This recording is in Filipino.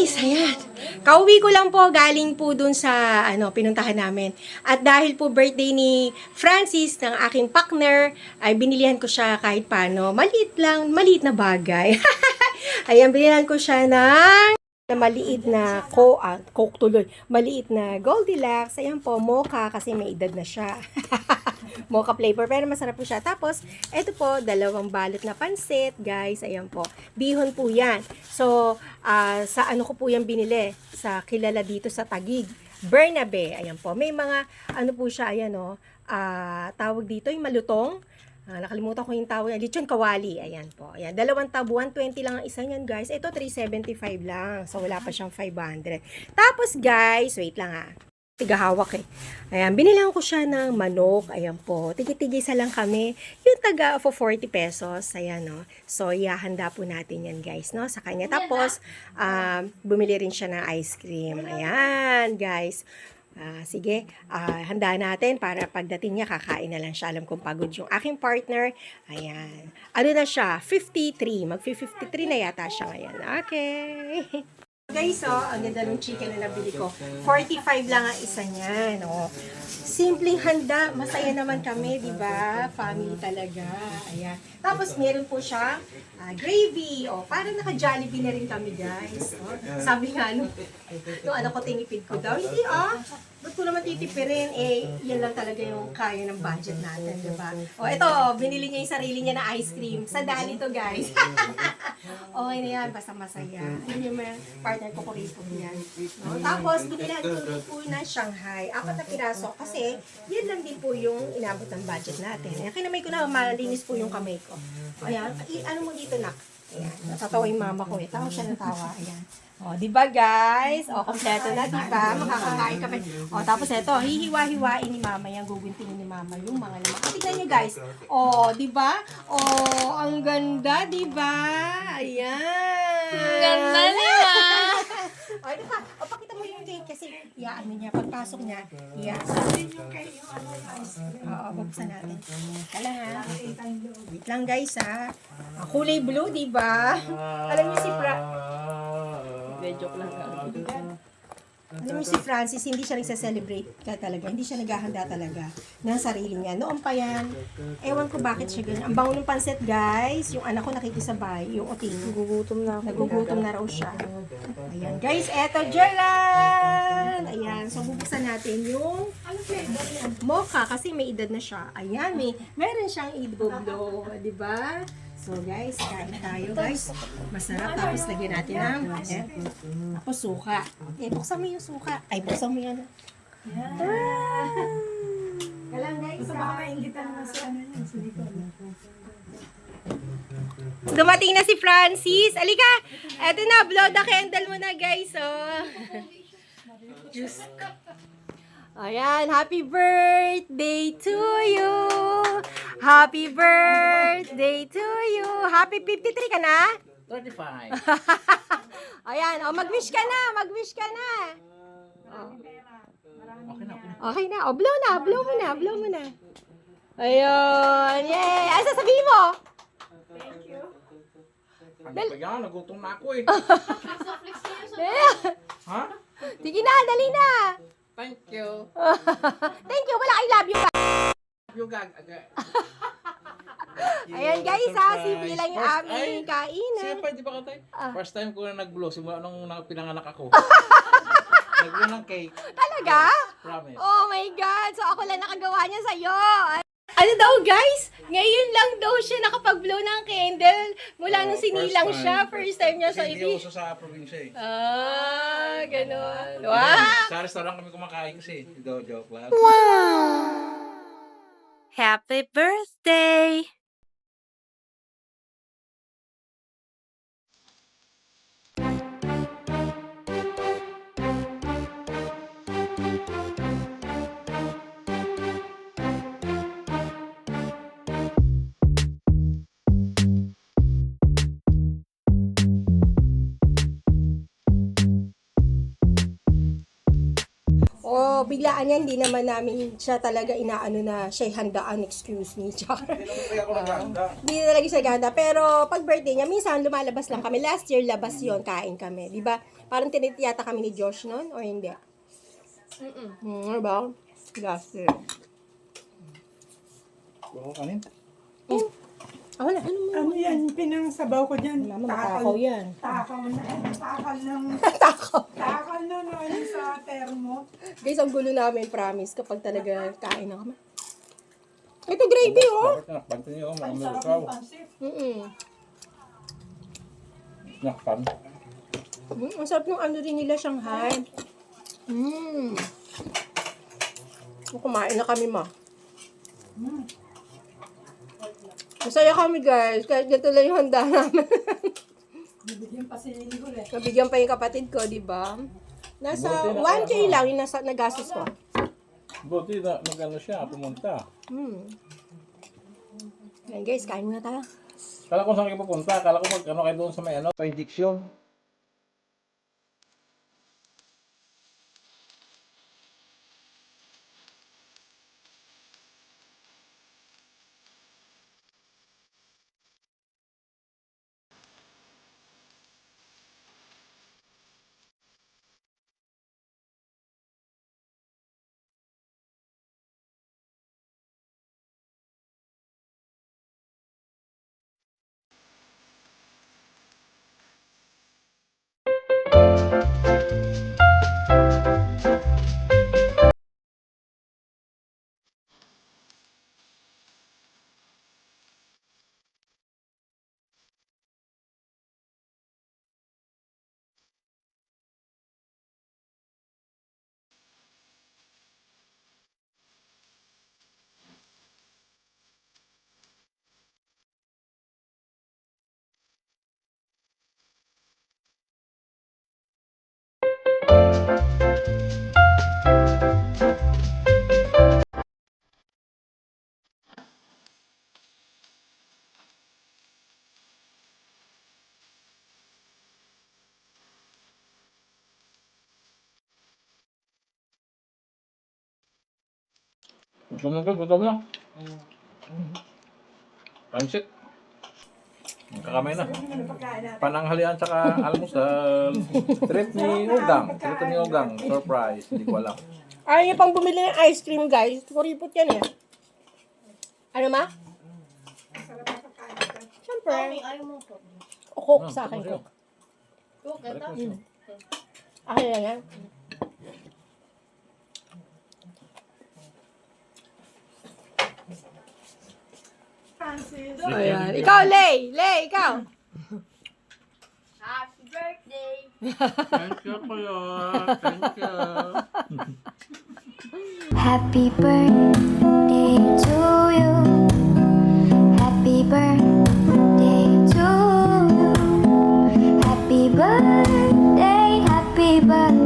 Guys, ayan. Kauwi ko lang po, galing po dun sa pinuntahan namin. At dahil po birthday ni Francis, ng aking partner, ay binilihan ko siya kahit paano. Maliit lang, maliit na bagay. Ayan, binilihan ko siya ng maliit na Coke tuloy. Maliit na Goldilocks. Ayan po, mocha kasi may edad na siya. Mocha flavor, pero masarap po siya. Tapos, eto po, 2 balot na pansit, guys. Ayan po. Bihon po yan. So, sa ano ko po yan binili? Sa kilala dito sa Taguig. Bernabe. Ayan po. May mga, po siya, ayan o. Tawag dito, yung malutong. Nakalimutan ko yung tawag. Lechon kawali. Ayan po. Ayan. 2 tabo, 120 lang ang isa niyan, guys. Ito, 375 lang. So, wala pa siyang 500. Tapos, guys, wait lang tigahawak Ayan, binilang ko siya ng manok. Ayan po. Tigi-tigisa lang kami. Yung taga for 40 pesos. Ayan, no. So, ihahanda po natin yan, guys, no, sa kanya. Tapos, bumili rin siya ng ice cream. Ayan, guys. Sige, handa natin para pagdating niya, kakain na lang siya. Alam kong pagod yung aking partner. Ayan. Ano na siya? 53. Mag-53 na yata siya ngayon. Okay. Guys, ang ganda ng chicken na nabili ko. 45 lang ang isa niya, no. Simpleng handa, masaya naman kami, di ba? Family talaga. Ayan. Tapos meron po siya gravy. Parang naka-Jollibee na rin kami, guys. Sabi nga nung anak ko, tinipid ko daw. Hindi ba't ko naman titipirin? Yan lang talaga yung kaya ng budget natin, di ba? Ito, binili niya yung sarili niya na ice cream. Sandali to, guys. Okay na yan, basta masaya. Yun yung partner ko rito yan. Tapos, binilan ko rin po na Shanghai. 4 na piraso. Kasi, yan lang din po yung inabot ng budget natin. Ayan, kinamay ko na, malinis po yung kamay ko. Ayan, ano mo dito, nak? Ayan, natatawa yung mama ko Tawa siya ng tawa. Ayan. Di ba, guys? Kompleto na, di ba? Makakakain kami. Tapos ito, hihiwa-hiwain ni mama yan, guguntingin ni mama yung mga laman. Tignan nyo, guys. Di ba? Ang ganda, di ba? Ayan. Ganda niya. Di ba? Pakita mo yung date kasi, niya, pagpasok niya, sabihin nyo kayo, buksan natin. Kailangan, wait lang, guys, kulay blue, di ba? Alam niyo si Joke lang Alam mo si Francis, hindi siya nagsa-celebrate talaga. Hindi siya naghahanda talaga ng sarili niya. Noon pa yan, ewan ko bakit siya ganyan. Ang bango ng pansit, guys. Yung anak ko nakikisabay, yung uting. Nagugutom na raw siya. Ayan, guys, eto, Jelan! Ayan, so bubuksan natin yung mocha kasi may edad na siya. Ayan, meron siyang idboblo, di ba? So guys, kain tayo, guys. Masarap. Tapos lagyan natin ng tapos suka. Buksan mo yung suka. Buksan mo yan. Kalang, guys. Baka maingitan naman si Dumating na si Francis. Alika! Eto na, blow the candle mo na, guys. Juice. Ayan, happy birthday to you. Happy birthday to you. Happy 53 ka na? 35. Ayan, mag-wish ka na. Mag-wish ka na. Okay na. Blow mo na. Ayun, yay. Ano sasabihin mo? Thank you. Nagutom na ako Ha? Sige na, dali na. Thank you. Thank you, wala I love you. You gag. Ayan, guys, simple lang yung aming kainan. Siyempre, di ba katay? First time ko na nag-blow simula nung pinanganak ako. Nag-blow ng cake. Talaga? Promise. Oh my God, so ako lang nakagawa niya sa'yo. Ano daw, guys? Ngayon lang daw siya nakapag-blow ng candle mula nung sinilang siya. First time niya sa Hindi uso sa probinsya ganun. Wow! Sa restaurant kami kumakain kasi. Joke lang. Happy birthday! Pero biglaan yan, hindi naman namin siya talaga inaano na siya handaan, excuse me. Char. Hindi na talaga siya ganda. Pero pag birthday niya, minsan lumalabas lang kami. Last year, labas yon kain kami. Di ba? Parang tinitiyata kami ni Josh noon, or hindi? Ano ba? Last year. Bako kanin. Ah, wala. Ano mo? Ano yan? Pinangsabaw ko dyan. Mama, matakaw yan. Takaw na. Takal ng... Takaw. Takal na ano sa termo. Guys, ang gulo namin, promise, kapag talaga kain na kami. Ito gravy, oh. Bakit anak? Bantin niyo, Ang mga sarap ikaw. ng pansit. Snack pan. Ang sarap ng ano rin nila, Shanghai. Kumain na kami, ma. Masaya kami, guys. Kahit ganito lang yung handa namin. Bibigyan pa si Nicole eh. Nabigyan pa yung kapatid ko, di ba? Nasa 1K lang yung nagastos ko. Buti na mag-ano siya, pumunta. Ayan, guys, kain muna tayo. Kala ko saan kayo pupunta, kala ko mag-ano kayo doon sa may ano, sa injection. Gutom na. Pansit. Kakamay na. Pananghalian tsaka almusal. Treat ni Ugang. Treat ni Ugang. Surprise. Hindi ko alam. Ayaw niyo pang bumili ng ice cream, guys. Kuripot yan, eh. Ano, ma? Siyempre. O, coke sa akin, coke. Akin lang yan. Francis. Ayan. Ikaw, Lay! Lay, ikaw! Happy birthday! Thank you, kuya. Thank you. Happy birthday to you. Happy birthday to you. Happy birthday, happy birthday.